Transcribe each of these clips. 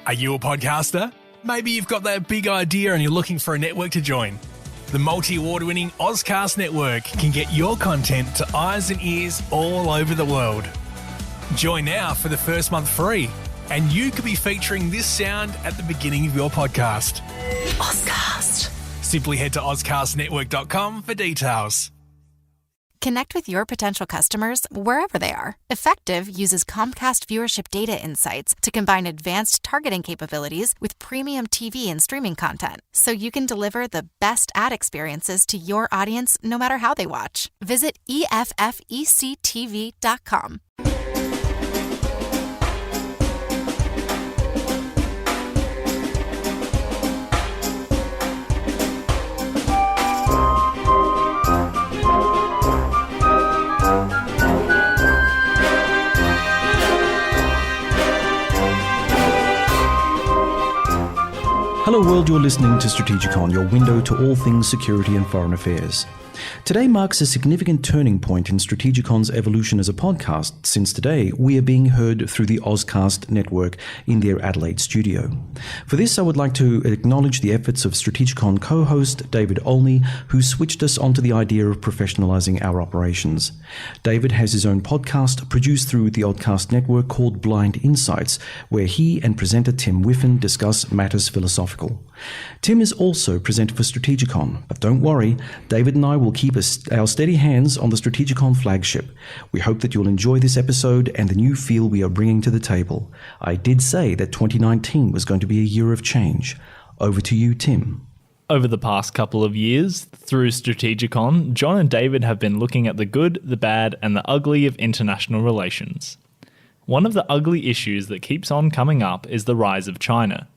Are you a podcaster? Maybe you've got that big idea and you're looking for a network to join. The multi-award-winning Ozcast Network can get your content to eyes and ears all over the world. Join now for the first month free, and you could be featuring this sound at the beginning of your podcast. Ozcast. Simply head to ozcastnetwork.com for details. Connect with your potential customers wherever they are. Effective uses Comcast viewership data insights to combine advanced targeting capabilities with premium TV and streaming content, so you can deliver the best ad experiences to your audience no matter how they watch. Visit EFFECTV.com. Hello world, you're listening to Strategikon, your window to all things security and foreign affairs. Today marks a significant turning point in Strategikon's evolution as a podcast, since today we are being heard through the Ozcast network in their Adelaide studio. For this, I would like to acknowledge the efforts of Strategikon co-host David Olney, who switched us onto the idea of professionalizing our operations. David has his own podcast produced through the Ozcast network called Blind Insights, where he and presenter Tim Whiffen discuss matters philosophical. Tim is also presenter for Strategikon, but don't worry, David and I will keep our steady hands on the Strategikon flagship. We hope that you'll enjoy this episode and the new feel we are bringing to the table. I did say that 2019 was going to be a year of change. Over to you, Tim. Over the past couple of years, through Strategikon, John and David have been looking at the good, the bad, and the ugly of international relations. One of the ugly issues that keeps on coming up is the rise of China.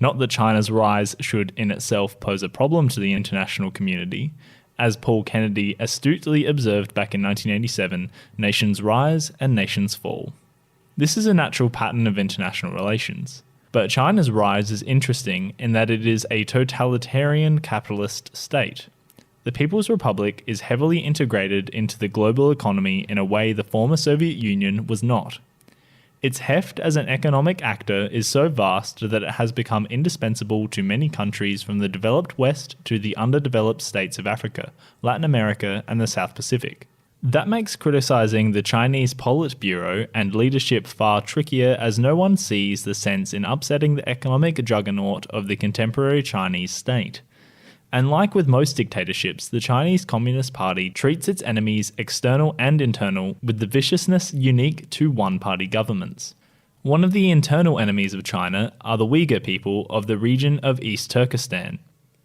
Not that China's rise should in itself pose a problem to the international community. As Paul Kennedy astutely observed back in 1987, nations rise and nations fall. This is a natural pattern of international relations. But China's rise is interesting in that it is a totalitarian capitalist state. The People's Republic is heavily integrated into the global economy in a way the former Soviet Union was not. Its heft as an economic actor is so vast that it has become indispensable to many countries from the developed West to the underdeveloped states of Africa, Latin America, and the South Pacific. That makes criticizing the Chinese Politburo and leadership far trickier, as no one sees the sense in upsetting the economic juggernaut of the contemporary Chinese state. And like with most dictatorships, the Chinese Communist Party treats its enemies, external and internal, with the viciousness unique to one-party governments. One of the internal enemies of China are the Uyghur people of the region of East Turkestan.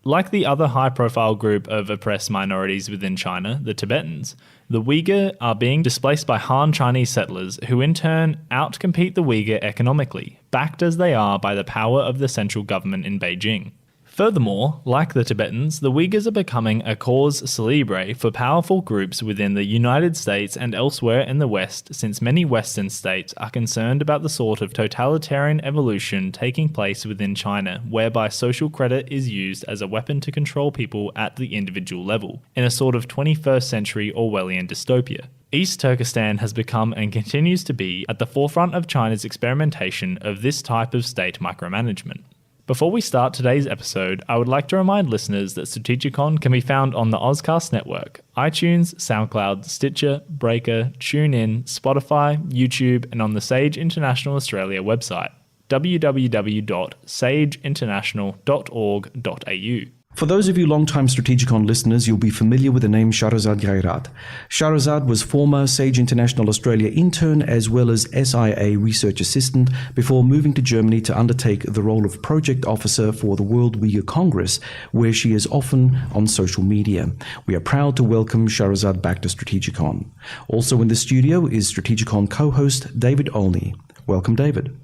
Like the other high-profile group of oppressed minorities within China, the Tibetans, the Uyghur are being displaced by Han Chinese settlers who in turn outcompete the Uyghur economically, backed as they are by the power of the central government in Beijing. Furthermore, like the Tibetans, the Uyghurs are becoming a cause célèbre for powerful groups within the United States and elsewhere in the West, since many Western states are concerned about the sort of totalitarian evolution taking place within China, whereby social credit is used as a weapon to control people at the individual level, in a sort of 21st century Orwellian dystopia. East Turkestan has become and continues to be at the forefront of China's experimentation of this type of state micromanagement. Before we start today's episode, I would like to remind listeners that Strategikon can be found on the Ozcast network, iTunes, SoundCloud, Stitcher, Breaker, TuneIn, Spotify, YouTube, and on the Sage International Australia website, www.sageinternational.org.au. For those of you long-time Strategikon listeners, you'll be familiar with the name Shahrezad Ghayrat. Shahrezad was former Sage International Australia intern as well as SIA research assistant before moving to Germany to undertake the role of project officer for the World Uyghur Congress, where she is often on social media. We are proud to welcome Shahrezad back to Strategikon. Also in the studio is Strategikon co-host David Olney. Welcome, David.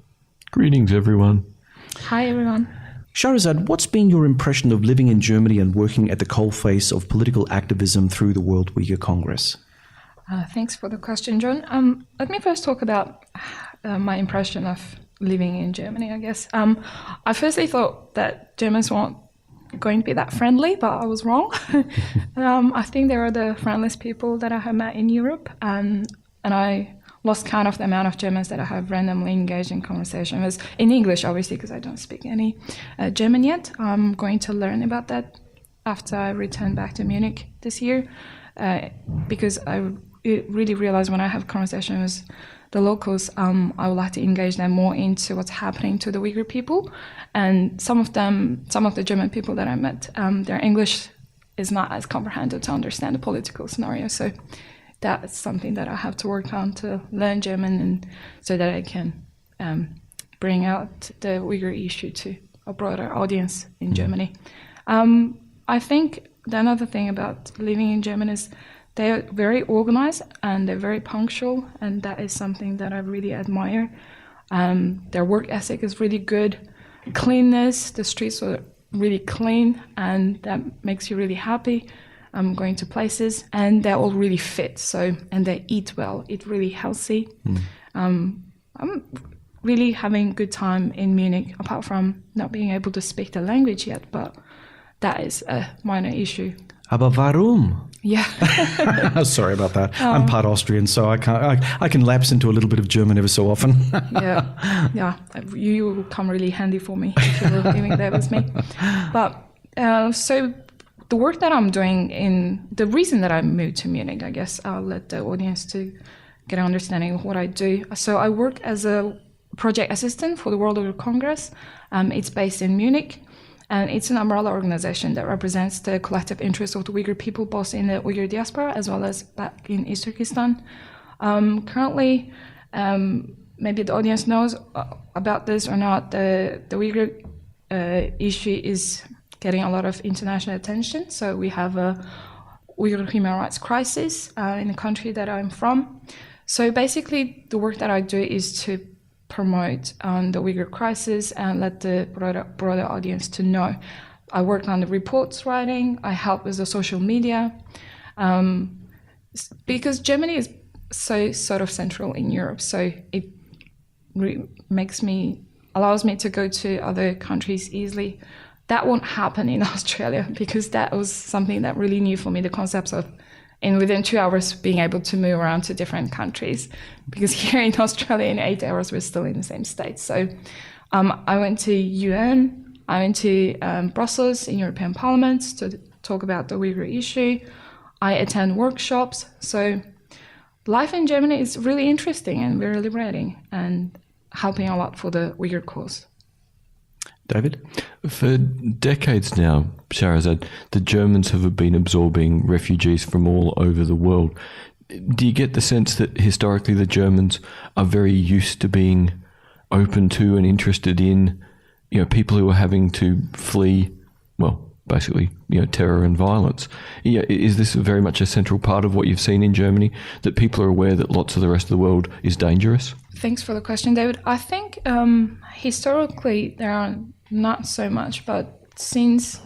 Greetings, everyone. Hi, everyone. Shahrezad, what's been your impression of living in Germany and working at the coalface of political activism through the World Uyghur Congress? Thanks for the question, John. Let me first talk about my impression of living in Germany, I guess. I firstly thought that Germans weren't going to be that friendly, but I was wrong. I think they are the friendliest people that I have met in Europe. And I lost count of the amount of Germans that I have randomly engaged in conversation. It was in English, obviously, because I don't speak any German yet. I'm going to learn about that after I return back to Munich this year, because I really realized when I have conversations with the locals, I would like to engage them more into what's happening to the Uyghur people. And some of the German people that I met, their English is not as comprehensive to understand the political scenario. So that's something that I have to work on to learn German, and so that I can bring out the Uyghur issue to a broader audience in Germany. I think the another thing about living in Germany is they're very organized and they're very punctual, and that is something that I really admire. Their work ethic is really good. Cleanness, the streets are really clean, and that makes you really happy. Going to places, and they're all really fit. And they eat well, eat really healthy. I'm really having a good time in Munich, apart from not being able to speak the language yet, but that is a minor issue. Aber warum? Yeah. Sorry about that. I'm part Austrian, so I can lapse into a little bit of German every so often. yeah. You will come really handy for me if you were living there with me. But so the work that I'm doing the reason that I moved to Munich, I guess I'll let the audience to get an understanding of what I do. So I work as a project assistant for the World Uyghur Congress. It's based in Munich. And it's an umbrella organization that represents the collective interests of the Uyghur people, both in the Uyghur diaspora as well as back in East Turkestan. Currently, maybe the audience knows about this or not, the Uyghur issue is getting a lot of international attention. So we have a Uyghur human rights crisis in the country that I'm from. So basically, the work that I do is to promote the Uyghur crisis and let the broader audience to know. I work on the reports writing, I help with the social media, because Germany is so sort of central in Europe, so it allows me to go to other countries easily. That won't happen in Australia, because that was something that really new for me, the concepts of within 2 hours being able to move around to different countries, because here in Australia in 8 hours we're still in the same state. So I went to UN, I went to Brussels in European Parliament to talk about the Uyghur issue. I attend workshops. So life in Germany is really interesting and very liberating and helping a lot for the Uyghur cause. David? For decades now, Shahrezad, the Germans have been absorbing refugees from all over the world. Do you get the sense that historically the Germans are very used to being open to and interested in, people who are having to flee, basically, terror and violence? Is this very much a central part of what you've seen in Germany, that people are aware that lots of the rest of the world is dangerous? Thanks for the question, David. I think historically there are not so much, but since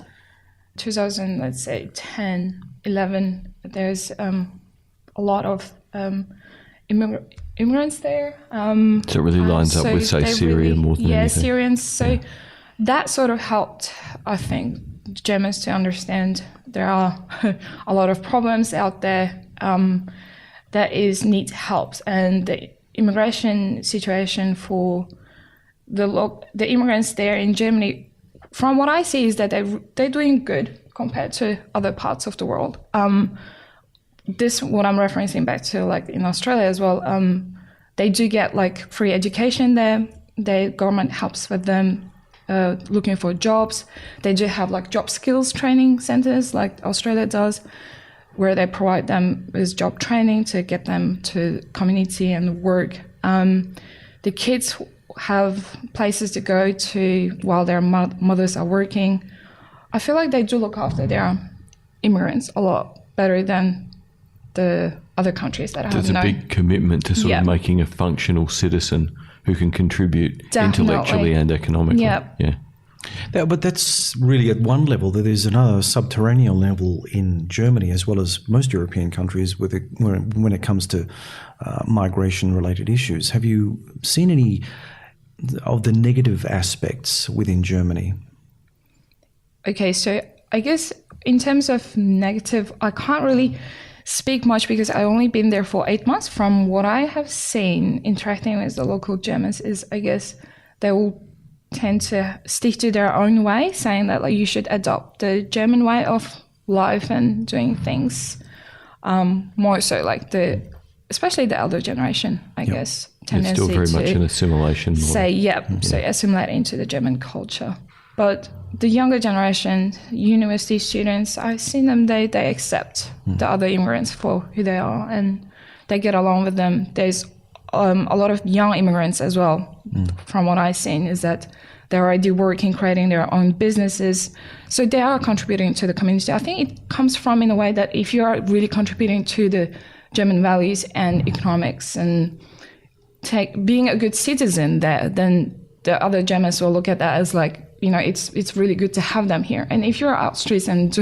2000, let's say 10, 11, there's a lot of immigrants there. So it really lines up with, say, Syria more than anything. Yeah, Syrians. So that sort of helped, I think, Germans to understand there are a lot of problems out there that needs help. And the immigration situation for the immigrants there in Germany, from what I see, is that they're doing good compared to other parts of the world. This, what I'm referencing back to, like in Australia as well, they do get like free education there. The government helps with them looking for jobs. They do have like job skills training centers like Australia does, where they provide them with job training to get them to community and work. The kids have places to go to while their mothers are working. I feel like they do look after their immigrants a lot better than the other countries that I have known. There's a big commitment to sort of making a functional citizen who can contribute intellectually and economically. Yeah. But that's really at one level. There's another subterranean level in Germany, as well as most European countries, when it comes to migration-related issues. Have you seen any of the negative aspects within Germany? Okay, so I guess in terms of negative, I can't really speak much because I only been there for 8 months. From what I have seen interacting with the local Germans is, I guess, they will tend to stick to their own way, saying that like you should adopt the German way of life and doing things. More so like especially the elder generation, I guess, tendency it's still very much an assimilation model. So assimilate into the German culture. But the younger generation, university students, I've seen them, they accept the other immigrants for who they are and they get along with them. There's a lot of young immigrants as well, from what I've seen, is that they're already working, creating their own businesses. So they are contributing to the community. I think it comes from in a way that if you are really contributing to the German values and economics and being a good citizen there, then the other Germans will look at that as like, it's really good to have them here. And if you're out streets and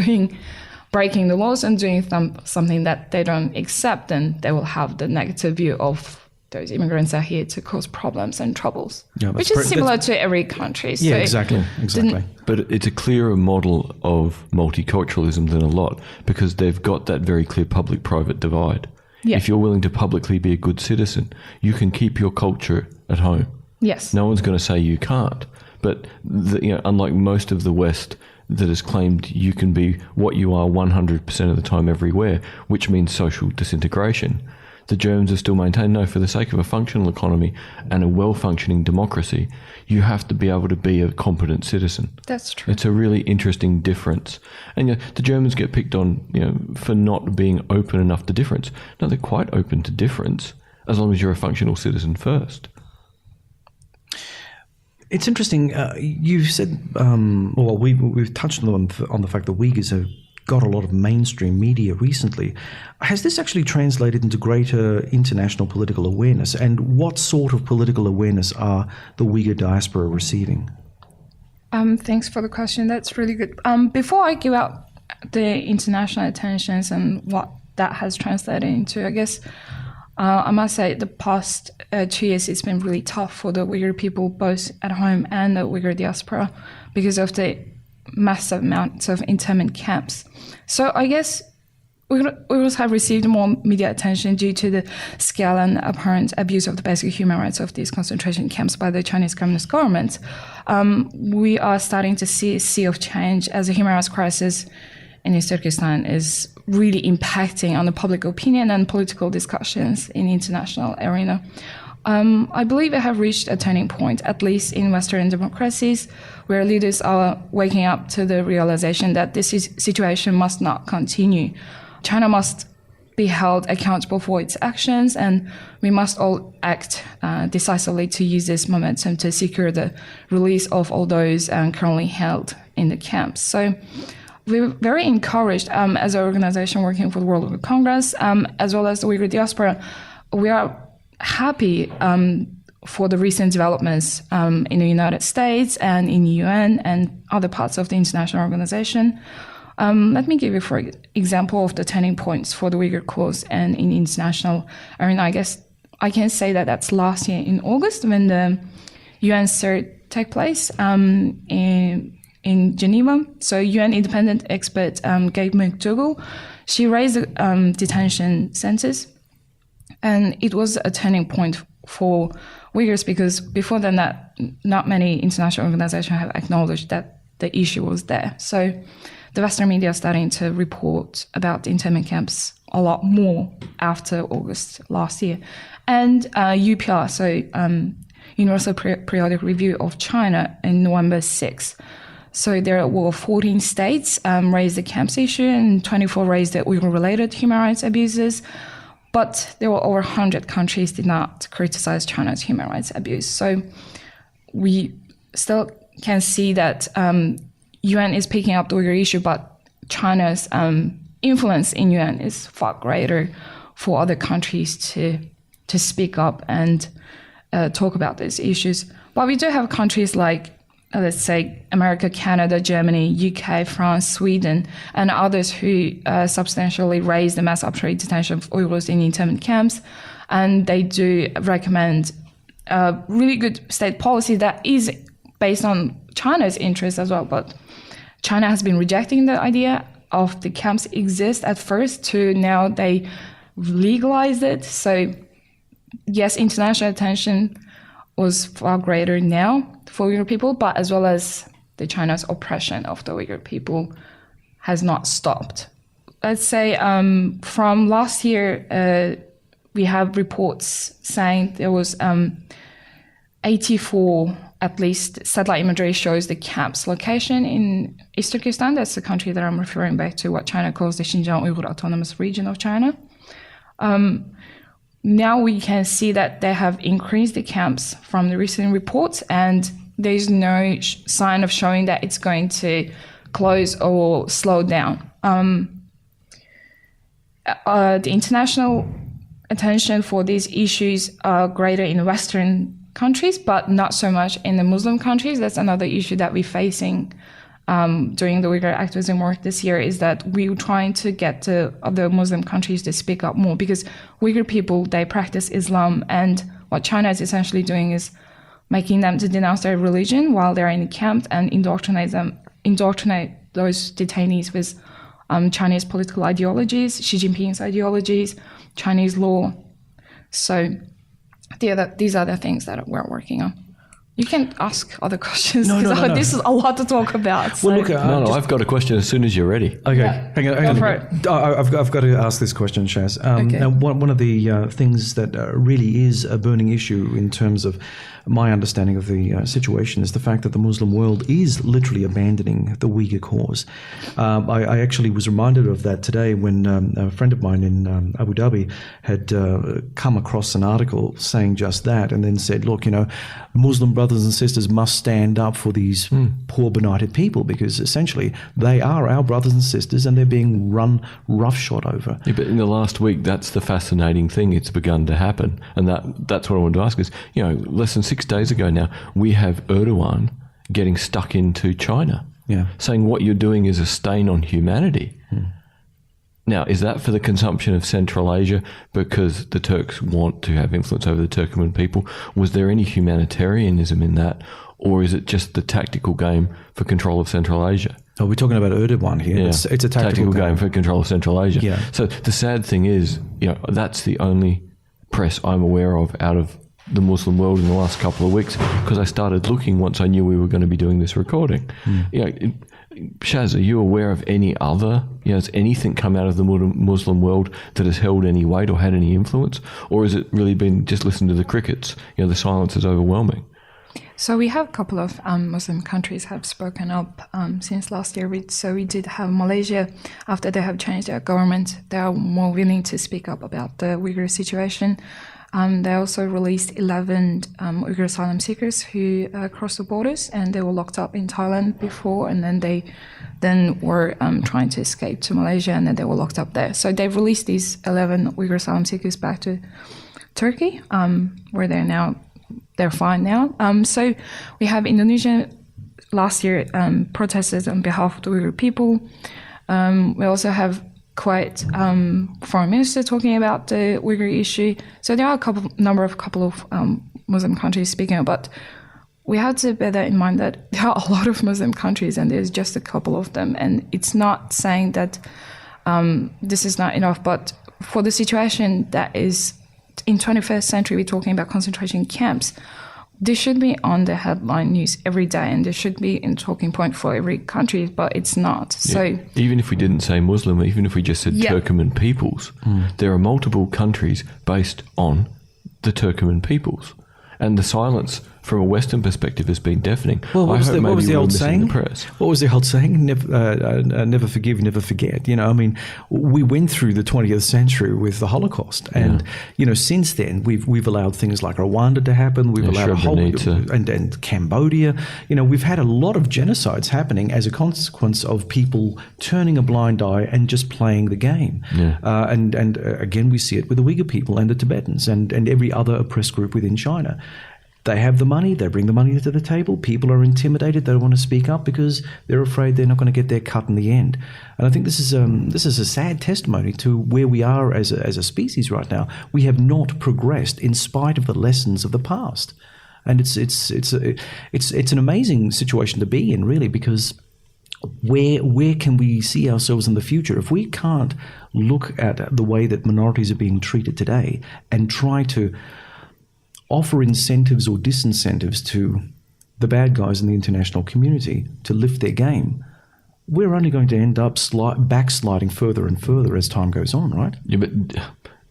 breaking the laws and doing something that they don't accept, then they will have the negative view of those immigrants are here to cause problems and troubles, which is similar to every country. Yeah, so exactly. But it's a clearer model of multiculturalism than a lot because they've got that very clear public-private divide. Yeah. If you're willing to publicly be a good citizen, you can keep your culture at home. Yes. No one's going to say you can't. But unlike most of the West that has claimed you can be what you are 100% of the time everywhere, which means social disintegration, the Germans have still maintained, no, for the sake of a functional economy and a well-functioning democracy, you have to be able to be a competent citizen. That's true. It's a really interesting difference. And the Germans get picked on, for not being open enough to difference. No, they're quite open to difference as long as you're a functional citizen first. It's interesting. You've said, we've touched on the fact that Uyghurs have got a lot of mainstream media recently. Has this actually translated into greater international political awareness? And what sort of political awareness are the Uyghur diaspora receiving? Thanks for the question. That's really good. Before I give out the international attentions and what that has translated into, I guess I must say the past 2 years it's been really tough for the Uyghur people, both at home and the Uyghur diaspora, because of the massive amounts of internment camps. So I guess Uyghurs have received more media attention due to the scale and apparent abuse of the basic human rights of these concentration camps by the Chinese Communist government. We are starting to see a sea of change as the human rights crisis in East Turkestan is really impacting on the public opinion and political discussions in the international arena. I believe we have reached a turning point, at least in Western democracies, where leaders are waking up to the realization that this situation must not continue. China must be held accountable for its actions, and we must all act decisively to use this momentum to secure the release of all those currently held in the camps. So we're very encouraged as an organization working for the World Uyghur Congress, as well as the Uyghur diaspora. We are happy for the recent developments in the United States and in the UN and other parts of the international organization. Let me give you, for example, of the turning points for the Uyghur cause and in international arena. I guess I can say that that's last year in August when the UN CERT took place in Geneva. So UN independent expert Gabe McDougall, she raised the detention centers. And it was a turning point for Uyghurs because before then, not many international organizations have acknowledged that the issue was there. So the Western media are starting to report about the internment camps a lot more after August last year. And UPR, so Universal Periodic Review of China, in November 6th. So there were 14 states raised the camps issue and 24 raised the Uyghur-related human rights abuses. But there were over 100 countries did not criticize China's human rights abuse. So we still can see that UN is picking up the Uyghur issue, but China's influence in UN is far greater for other countries to speak up and talk about these issues. But we do have countries like, let's say, America, Canada, Germany, UK, France, Sweden, and others who substantially raise the mass arbitrary detention of Uyghurs in internment camps. And they do recommend a really good state policy that is based on China's interests as well. But China has been rejecting the idea of the camps exist at first to now they legalized it. So yes, international attention was far greater now for Uyghur people, but as well as the China's oppression of the Uyghur people has not stopped. Let's say from last year, we have reports saying there was 84, at least, satellite imagery shows the camp's location in East Turkestan. That's the country that I'm referring back to, what China calls the Xinjiang Uyghur Autonomous Region of China. Now we can see that they have increased the camps from the recent reports, and there's no sign of showing that it's going to close or slow down. The international attention for these issues are greater in Western countries, but not so much in the Muslim countries. That's another issue that we're facing during the Uyghur activism work this year, is that we're trying to get the other Muslim countries to speak up more, because Uyghur people, they practice Islam, and what China is essentially doing is making them to denounce their religion while they're in the camp and indoctrinate those detainees with Chinese political ideologies, Xi Jinping's ideologies, Chinese law. So these are the things that we're working on. You can ask other questions, because this is a lot to talk about. So. Well, look, I've got a question as soon as you're ready. Okay, Yeah. hang on. Go for it. I've got to ask this question, Shaz. Okay. Now, one of the things that really is a burning issue in terms of my understanding of the situation is the fact that the Muslim world is literally abandoning the Uyghur cause. I actually was reminded of that today when a friend of mine in Abu Dhabi had come across an article saying just that, and then said, look, Muslim brothers and sisters must stand up for these poor benighted people, because essentially they are our brothers and sisters and they're being run roughshod over. Yeah, but in the last week, that's the fascinating thing. It's begun to happen. And that's what I wanted to ask is, less than 6 days ago now, we have Erdogan getting stuck into China, saying what you're doing is a stain on humanity. Now, is that for the consumption of Central Asia because the Turks want to have influence over the Turkoman people? Was there any humanitarianism in that? Or is it just the tactical game for control of Central Asia? Oh, we're talking about Erdogan here. Yeah. It's a tactical game for control of Central Asia. Yeah. So the sad thing is, that's the only press I'm aware of out of the Muslim world in the last couple of weeks, because I started looking once I knew we were going to be doing this recording. Shaz, are you aware of any other, has anything come out of the Muslim world that has held any weight or had any influence? Or has it really been just listen to the crickets? The silence is overwhelming. So we have a couple of Muslim countries have spoken up since last year. So we did have Malaysia, after they have changed their government, they are more willing to speak up about the Uyghur situation. They also released 11 Uyghur asylum seekers who crossed the borders, and they were locked up in Thailand before, and then they were trying to escape to Malaysia, and then they were locked up there. So they've released these 11 Uyghur asylum seekers back to Turkey, where they're fine now. So we have Indonesia last year protested on behalf of the Uyghur people. We also have quite foreign minister talking about the Uyghur issue. So there are a couple of Muslim countries speaking, but we have to bear that in mind that there are a lot of Muslim countries and there's just a couple of them. And it's not saying that this is not enough, but for the situation that is in 21st century, we're talking about concentration camps. This should be on the headline news every day, and there should be a talking point for every country, but it's not. Yeah. So even if we didn't say Muslim, even if we just said Turkoman peoples, there are multiple countries based on the Turkoman peoples. And the silence from a Western perspective has been deafening. Well, what was the old saying? Press. What was the old saying? Never forgive, never forget. We went through the 20th century with the Holocaust, and since then we've allowed things like Rwanda to happen. We've allowed a whole and Cambodia. We've had a lot of genocides happening as a consequence of people turning a blind eye and just playing the game. Yeah. And again, we see it with the Uyghur people and the Tibetans and every other oppressed group within China. They have the money, they bring the money to the table, people are intimidated, they don't want to speak up because they're afraid they're not going to get their cut in the end. And I think this is a sad testimony to where we are as a species right now. We have not progressed in spite of the lessons of the past. And it's an amazing situation to be in, really, because where can we see ourselves in the future? If we can't look at the way that minorities are being treated today and try to offer incentives or disincentives to the bad guys in the international community to lift their game, we're only going to end up backsliding further and further as time goes on, right? Yeah, but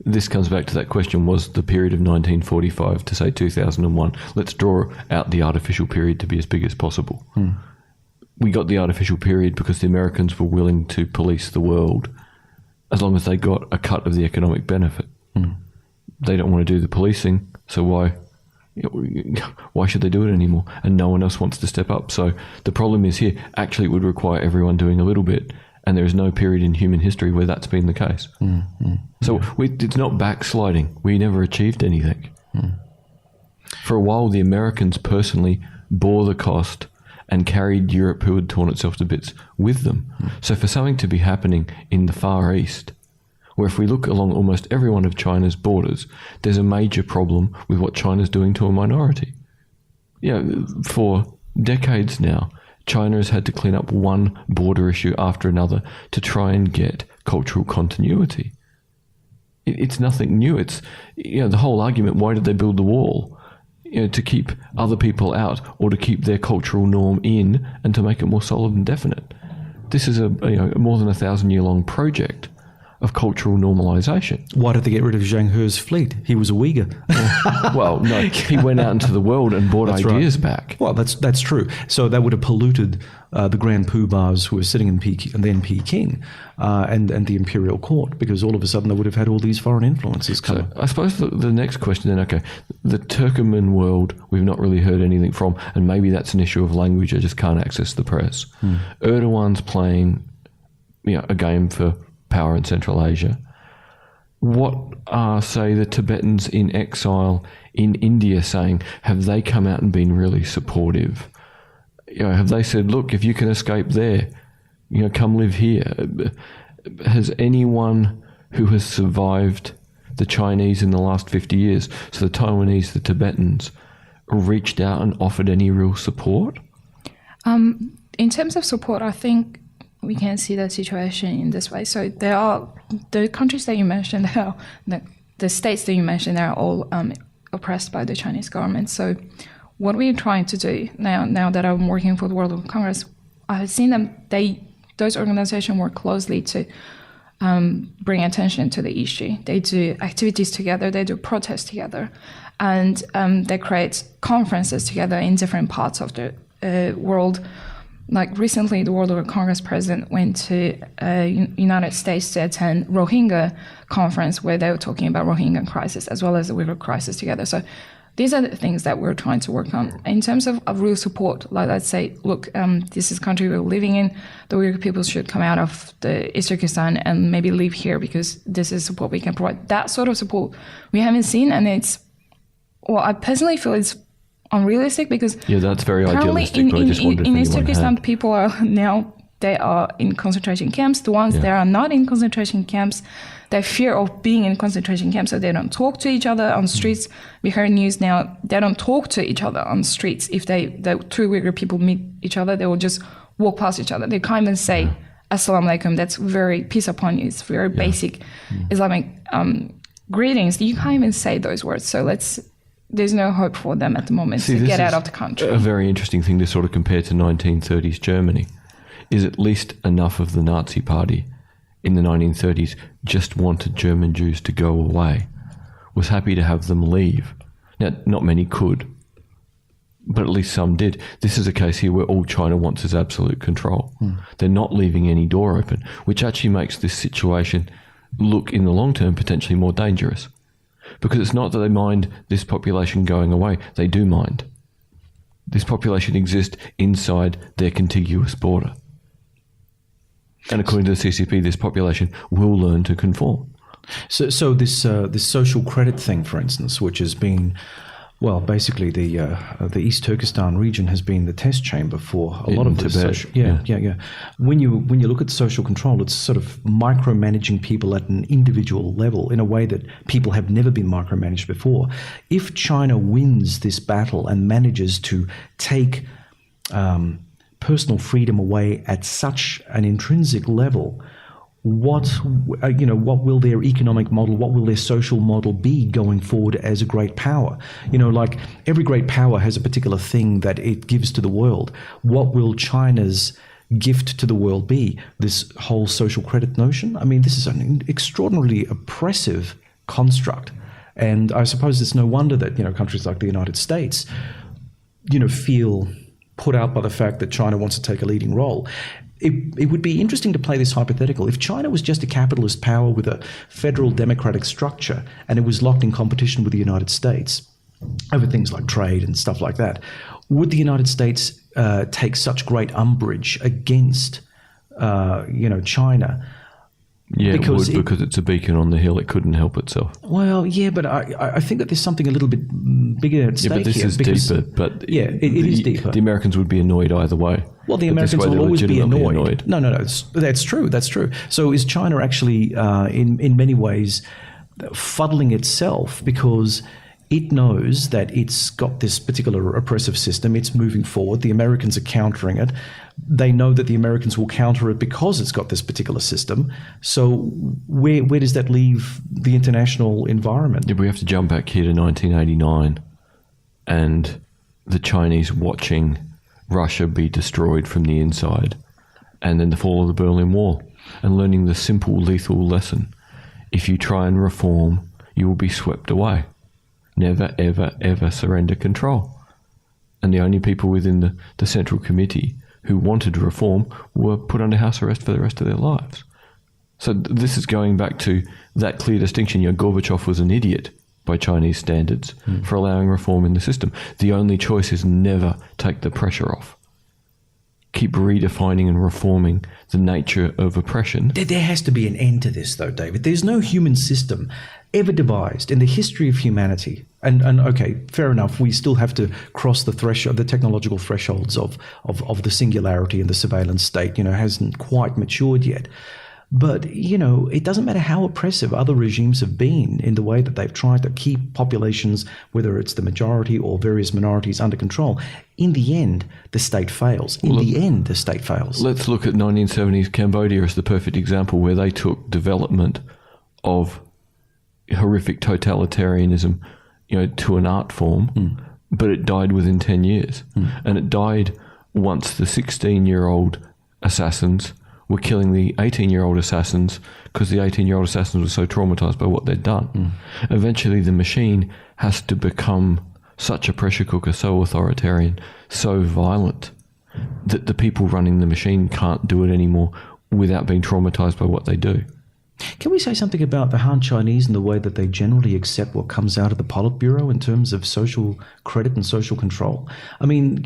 this comes back to that question, was the period of 1945 to, say, 2001. Let's draw out the artificial period to be as big as possible. We got the artificial period because the Americans were willing to police the world as long as they got a cut of the economic benefit. They don't want to do the policing, so why should they do it anymore? And no one else wants to step up. So the problem is here, actually it would require everyone doing a little bit, and there is no period in human history where that's been the case. So it's not backsliding. We never achieved anything. For a while, the Americans personally bore the cost and carried Europe, who had torn itself to bits, with them. So for something to be happening in the Far East, where if we look along almost every one of China's borders, there's a major problem with what China's doing to a minority. For decades now, China has had to clean up one border issue after another to try and get cultural continuity. It's nothing new. It's the whole argument, why did they build the wall? To keep other people out, or to keep their cultural norm in, and to make it more solid and definite. This is a more than 1,000-year-long project of cultural normalisation. Why did they get rid of Zhang He's fleet? He was a Uyghur. Well, no, he went out into the world and brought ideas back. Well, that's true. So that would have polluted the Grand Poobahs who were sitting in Peking, and then Peking, and the imperial court, because all of a sudden they would have had all these foreign influences come. So I suppose the next question then, okay, the Turkoman world we've not really heard anything from, and maybe that's an issue of language, I just can't access the press. Erdogan's playing a game for power in Central Asia. What are, say, the Tibetans in exile in India saying? Have they come out and been really supportive? Have they said, look, if you can escape there, come live here? Has anyone who has survived the Chinese in the last 50 years, so the Taiwanese, the Tibetans, reached out and offered any real support? In terms of support, I think we can see the situation in this way. So there are the countries that you mentioned, the states that you mentioned, they're all oppressed by the Chinese government. So what we're trying to do now that I'm working for the World Congress, I've seen those organizations work closely to bring attention to the issue. They do activities together, they do protests together, and they create conferences together in different parts of the world. Like recently, the World Congress president went to United States to attend Rohingya conference, where they were talking about Rohingya crisis as well as the Uyghur crisis together. So these are the things that we're trying to work on. In terms of real support, like let's say, look, this is a country we're living in. The Uyghur people should come out of the East Turkestan and maybe live here because this is support we can provide. That sort of support we haven't seen, and I personally feel it's unrealistic because that's very idealistic. But I just wondered if in East Turkestan, people are now in concentration camps. The ones that are not in concentration camps, they fear of being in concentration camps, so they don't talk to each other on streets. We heard news now, they don't talk to each other on streets. If the two Uyghur people meet each other, they will just walk past each other. They can't even say Assalamu alaikum. That's very peace upon you. It's very basic Islamic greetings. You can't even say those words. So there's no hope for them at the moment to get out of the country. A very interesting thing to sort of compare to 1930s Germany is at least enough of the Nazi Party in the 1930s just wanted German Jews to go away, was happy to have them leave. Now, not many could, but at least some did. This is a case here where all China wants is absolute control. They're not leaving any door open, which actually makes this situation look, in the long term, potentially more dangerous. Because it's not that they mind this population going away. They do mind. This population exists inside their contiguous border. And according to the CCP, this population will learn to conform. So this social credit thing, for instance, which has been, well, basically the East Turkestan region has been the test chamber for a lot of the social. Yeah. When you look at social control, it's sort of micromanaging people at an individual level in a way that people have never been micromanaged before. If China wins this battle and manages to take personal freedom away at such an intrinsic level, what will their economic model, what will their social model be going forward as a great power? Like every great power has a particular thing that it gives to the world. What will China's gift to the world be? This whole social credit notion? I mean, this is an extraordinarily oppressive construct. And I suppose it's no wonder that, countries like the United States, feel put out by the fact that China wants to take a leading role. It would be interesting to play this hypothetical. If China was just a capitalist power with a federal democratic structure and it was locked in competition with the United States over things like trade and stuff like that, would the United States take such great umbrage against, China? Yeah, it would, because it's a beacon on the hill. It couldn't help itself. Well, yeah, but I think that there's something a little bit bigger at stake here. Yeah, but this is deeper. But yeah, it is deeper. The Americans would be annoyed either way. Well, the Americans will always be annoyed. No, that's true. That's true. So is China actually, in many ways, fuddling itself because it knows that it's got this particular oppressive system. It's moving forward. The Americans are countering it. They know that the Americans will counter it because it's got this particular system. So where does that leave the international environment? Yeah, we have to jump back here to 1989 and the Chinese watching Russia be destroyed from the inside, and then the fall of the Berlin Wall, and learning the simple, lethal lesson. If you try and reform, you will be swept away. Never, ever, ever surrender control. And the only people within the Central Committee who wanted to reform were put under house arrest for the rest of their lives. So this is going back to that clear distinction. Gorbachev was an idiot by Chinese standards for allowing reform in the system. The only choice is never take the pressure off. Keep redefining and reforming the nature of oppression. There has to be an end to this, though, David. There's no human system ever devised in the history of humanity. And okay, fair enough, we still have to cross the threshold, the technological thresholds of the singularity and the surveillance state, hasn't quite matured yet. But, it doesn't matter how oppressive other regimes have been in the way that they've tried to keep populations, whether it's the majority or various minorities, under control. In the end, the state fails. Let's look at 1970s Cambodia as the perfect example, where they took development of horrific totalitarianism, to an art form, but it died within 10 years. And it died once the 16-year-old assassins were killing the 18-year-old assassins because the 18-year-old assassins were so traumatized by what they'd done. Eventually, the machine has to become such a pressure cooker, so authoritarian, so violent, that the people running the machine can't do it anymore without being traumatized by what they do. Can we say something about the Han Chinese and the way that they generally accept what comes out of the Politburo in terms of social credit and social control? I mean,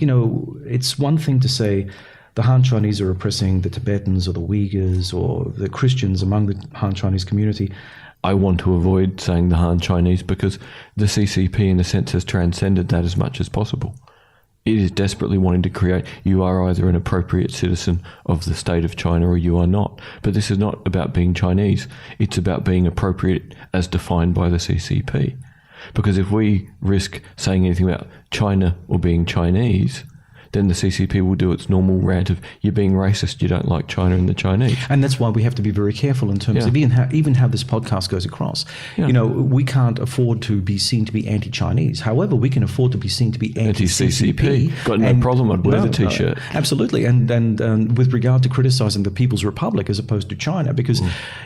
it's one thing to say the Han Chinese are oppressing the Tibetans or the Uyghurs or the Christians among the Han Chinese community. I want to avoid saying the Han Chinese because the CCP, in a sense, has transcended that as much as possible. It is desperately wanting to create, you are either an appropriate citizen of the state of China or you are not. But this is not about being Chinese. It's about being appropriate as defined by the CCP. Because if we risk saying anything about China or being Chinese, then the CCP will do its normal rant of, you're being racist, you don't like China and the Chinese. And that's why we have to be very careful in terms of even how this podcast goes across. We can't afford to be seen to be anti-Chinese. However, we can afford to be seen to be anti-CCP. Got no problem, I'd wear the T-shirt. Absolutely. And with regard to criticising the People's Republic as opposed to China, because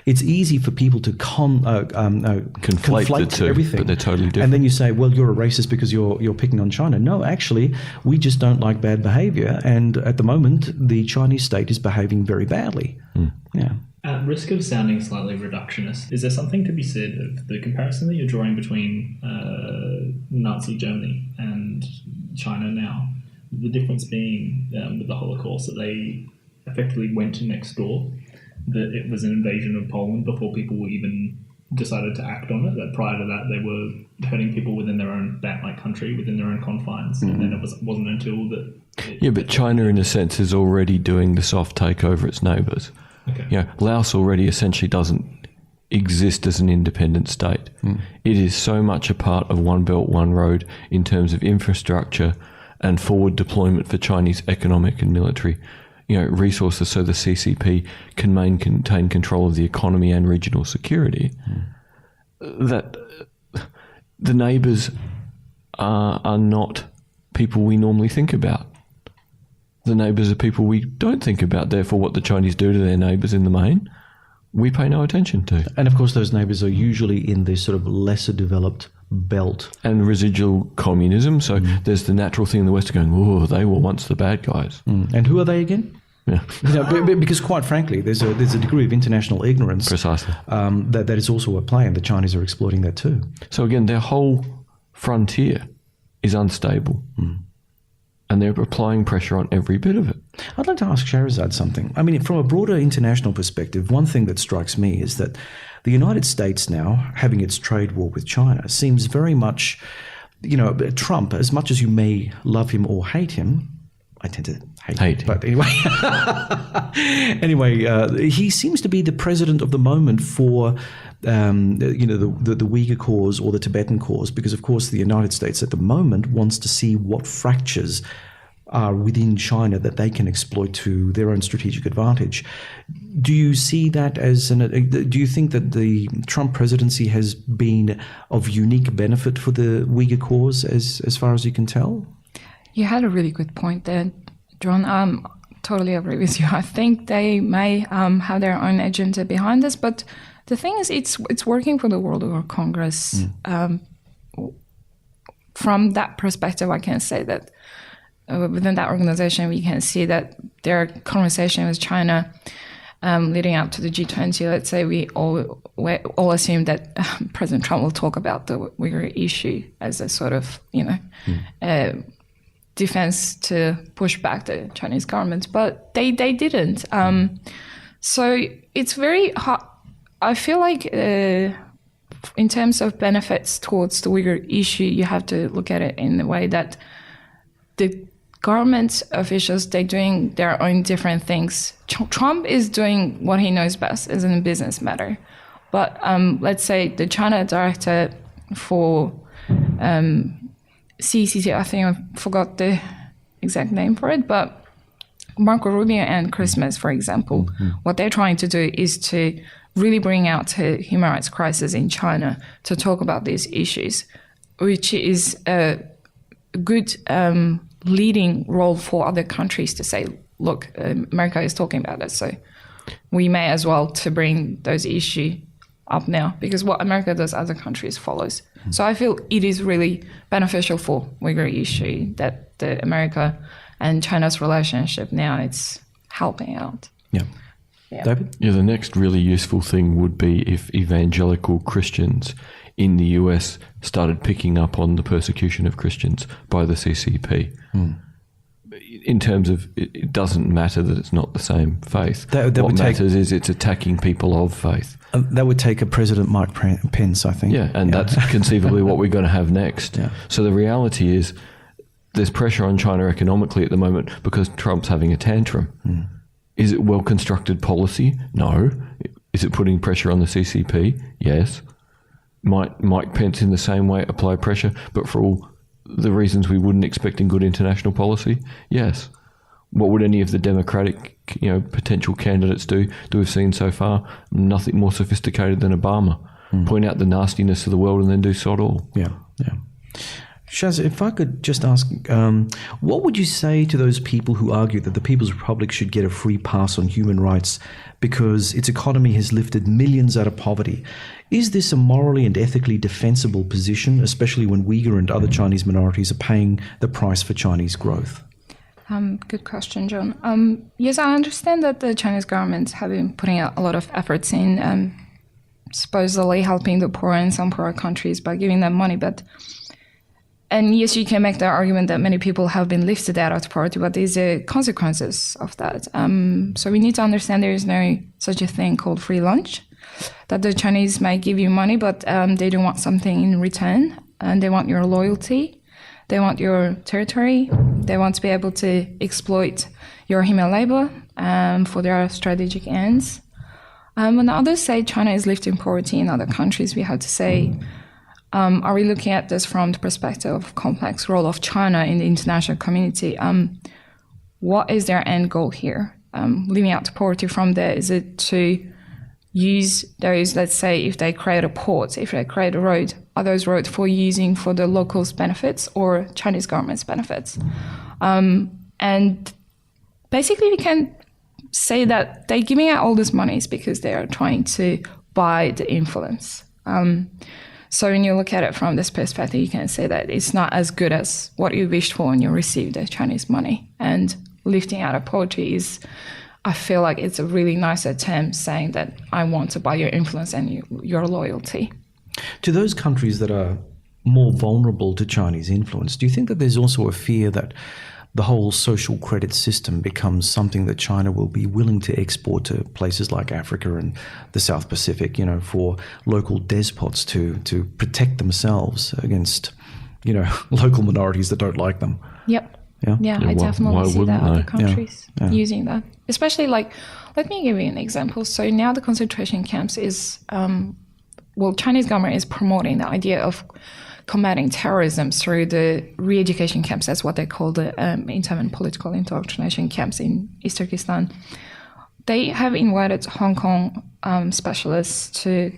it's easy for people to conflate the two, everything. But they're totally different. And then you say, well, you're a racist because you're picking on China. No, actually, we just don't like bad behaviour, and at the moment the Chinese state is behaving very badly. At risk of sounding slightly reductionist, is there something to be said of the comparison that you're drawing between Nazi Germany and China now? The difference being with the Holocaust that they effectively went next door, that it was an invasion of Poland before people were even decided to act on it, that prior to that they were hurting people within their own country, within their own confines, and then it wasn't until that... but China in a sense is already doing the soft take over its neighbours. Okay. Laos already essentially doesn't exist as an independent state. It is so much a part of One Belt, One Road in terms of infrastructure and forward deployment for Chinese economic and military resources so the CCP can maintain control of the economy and regional security, that the neighbours are not people we normally think about. The neighbours are people we don't think about. Therefore, what the Chinese do to their neighbours in the main, we pay no attention to. And of course, those neighbours are usually in this sort of lesser developed belt. And residual communism. So there's the natural thing in the West going, oh, they were once the bad guys. And who are they again? Yeah. Because quite frankly, there's a degree of international ignorance. Precisely. That is also at play, and the Chinese are exploiting that too. So again, their whole frontier is unstable. And they're applying pressure on every bit of it. I'd like to ask Shahrezad something. I mean, from a broader international perspective, one thing that strikes me is that the United States now, having its trade war with China, seems very much, Trump, as much as you may love him or hate him, I tend to hate him. But anyway, he seems to be the president of the moment for the Uyghur cause or the Tibetan cause, because of course the United States at the moment wants to see what fractures are within China that they can exploit to their own strategic advantage. Do you see that as do you think that the Trump presidency has been of unique benefit for the Uyghur cause as far as you can tell? You had a really good point there, John. Totally agree with you. I think they may have their own agenda behind this, but the thing is, it's working for the World Uyghur Congress. From that perspective, I can say that within that organization, we can see that their conversation with China leading up to the G20, let's say we all assume that President Trump will talk about the Uyghur issue as a sort of, defense to push back the Chinese government, but they didn't. So it's very hard. I feel like in terms of benefits towards the Uyghur issue, you have to look at it in the way that the government officials, they're doing their own different things. Trump is doing what he knows best, is in a business matter. But let's say the China director for CCC, I think I forgot the exact name for it, but Marco Rubio and Christmas, for example, what they're trying to do is to really bring out the human rights crisis in China to talk about these issues, which is a good leading role for other countries to say, look, America is talking about it, so we may as well to bring those issues up now, because what America does, other countries follows. So I feel it is really beneficial for Uyghur issue that the America and China's relationship now, it's helping out. Yeah. David? Yeah, the next really useful thing would be if evangelical Christians in the US started picking up on the persecution of Christians by the CCP. In terms of, it doesn't matter that it's not the same faith. What matters is it's attacking people of faith. That would take a President Mike Pence, I think. Yeah, and that's conceivably what we're going to have next. Yeah. So the reality is there's pressure on China economically at the moment because Trump's having a tantrum. Is it well-constructed policy? No. Is it putting pressure on the CCP? Yes. Might Mike Pence in the same way apply pressure, but for all the reasons we wouldn't expect in good international policy? Yes. What would any of the Democratic, potential candidates do that we've seen so far? Nothing more sophisticated than Obama. Point out the nastiness of the world and then do sod all. Yeah. Shaz, if I could just ask, what would you say to those people who argue that the People's Republic should get a free pass on human rights because its economy has lifted millions out of poverty? Is this a morally and ethically defensible position, especially when Uyghur and other Chinese minorities are paying the price for Chinese growth? Good question, John. Yes, I understand that the Chinese government have been putting out a lot of efforts in supposedly helping the poor in some poorer countries by giving them money, and yes, you can make the argument that many people have been lifted out of poverty, but there's consequences of that. So we need to understand there is no such a thing called free lunch, that the Chinese might give you money, but they don't want something in return, and they want your loyalty. They want your territory. They want to be able to exploit your human labor for their strategic ends. When others say China is lifting poverty in other countries, we have to say, are we looking at this from the perspective of complex role of China in the international community? What is their end goal here? Leaving out the poverty from there, is it to use those, let's say, if they create a port, if they create a road, are those roads for using for the locals' benefits or Chinese government's benefits? And basically, we can say that they're giving out all this monies because they are trying to buy the influence. So when you look at it from this perspective, you can say that it's not as good as what you wished for when you received the Chinese money. And lifting out of poverty is, I feel like it's a really nice attempt saying that I want to buy your influence and your loyalty. To those countries that are more vulnerable to Chinese influence, do you think that there's also a fear that the whole social credit system becomes something that China will be willing to export to places like Africa and the South Pacific, for local despots to protect themselves against, local minorities that don't like them? Yep. Yeah, I definitely see that other countries using that. Especially let me give you an example. So now the concentration camps is, Chinese government is promoting the idea of combating terrorism through the re-education camps. That's what they call the intern and political indoctrination camps in East Turkestan. They have invited Hong Kong specialists to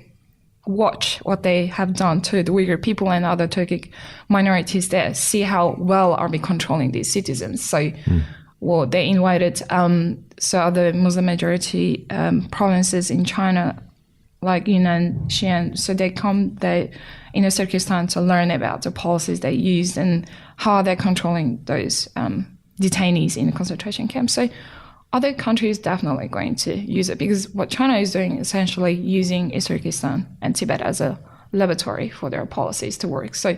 watch what they have done to the Uyghur people and other Turkic minorities there, see how well are we controlling these citizens. So they invited other Muslim majority provinces in China, like Yunnan, Xi'an. So they come there in Turkestan to learn about the policies they used and how they're controlling those detainees in the concentration camps. So other countries definitely going to use it, because what China is doing is essentially using East Turkestan and Tibet as a laboratory for their policies to work. So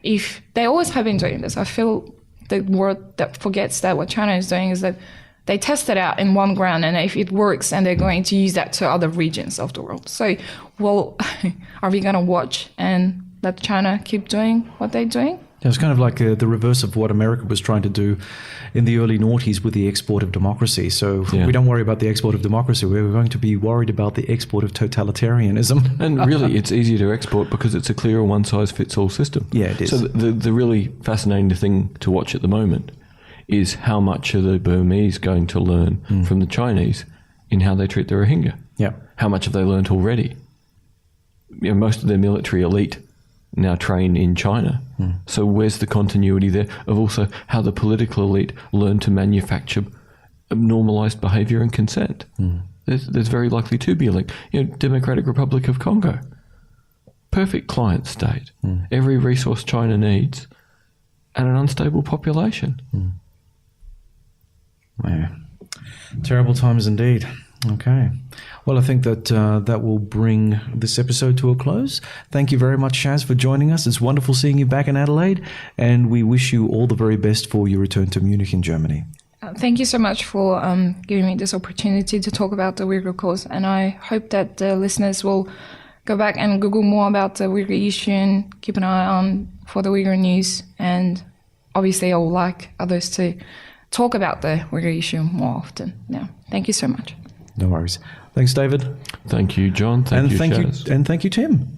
if they always have been doing this, I feel the world that forgets that what China is doing is that they test it out in one ground, and if it works, and they're going to use that to other regions of the world. So, are we going to watch and let China keep doing what they're doing? It's kind of like the reverse of what America was trying to do in the early noughties with the export of democracy. So we don't worry about the export of democracy. We're going to be worried about the export of totalitarianism. And really, it's easier to export because it's a clearer one-size-fits-all system. Yeah, it is. So the really fascinating thing to watch at the moment is how much are the Burmese going to learn from the Chinese in how they treat the Rohingya. Yeah. How much have they learnt already? Most of their military elite now train in China. So where's the continuity there of also how the political elite learn to manufacture normalised behaviour and consent? There's very likely to be a link. Democratic Republic of Congo, perfect client state, every resource China needs, and an unstable population. Yeah. Terrible times indeed. Okay. Well, I think that that will bring this episode to a close. Thank you very much, Shaz, for joining us. It's wonderful seeing you back in Adelaide, and we wish you all the very best for your return to Munich in Germany. Thank you so much for giving me this opportunity to talk about the Uyghur cause, and I hope that the listeners will go back and Google more about the Uyghur issue and keep an eye on for the Uyghur news. And obviously, I would like others to talk about the Uyghur issue more often. Yeah. Thank you so much. No worries. Thanks, David. Thank you, John. Thank you, Shaz. And thank you, Tim.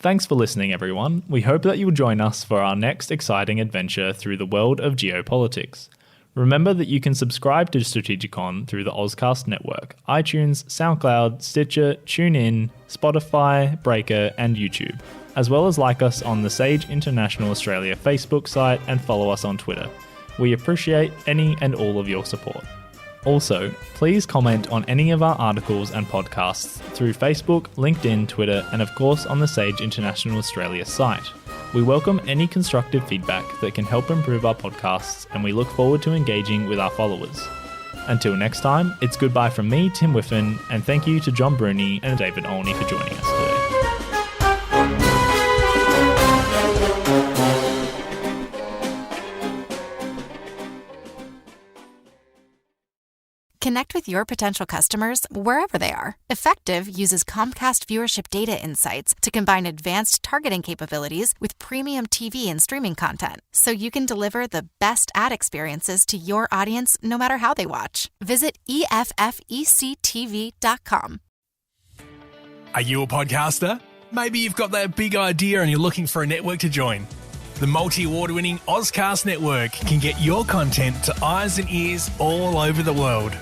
Thanks for listening, everyone. We hope that you'll join us for our next exciting adventure through the world of geopolitics. Remember that you can subscribe to Strategikon through the Ozcast network, iTunes, SoundCloud, Stitcher, TuneIn, Spotify, Breaker, and YouTube, as well as like us on the Sage International Australia Facebook site and follow us on Twitter. We appreciate any and all of your support. Also, please comment on any of our articles and podcasts through Facebook, LinkedIn, Twitter, and of course on the Sage International Australia site. We welcome any constructive feedback that can help improve our podcasts, and we look forward to engaging with our followers. Until next time, it's goodbye from me, Tim Whiffen, and thank you to John Bruni and David Olney for joining us today. Connect with your potential customers wherever they are. Effective uses Comcast viewership data insights to combine advanced targeting capabilities with premium TV and streaming content, so you can deliver the best ad experiences to your audience no matter how they watch. Visit EFFECTV.com. Are you a podcaster? Maybe you've got that big idea and you're looking for a network to join. The multi-award-winning Ozcast Network can get your content to eyes and ears all over the world.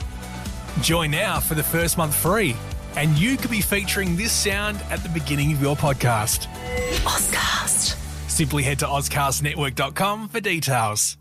Join now for the first month free, and you could be featuring this sound at the beginning of your podcast. Ozcast. Simply head to ozcastnetwork.com for details.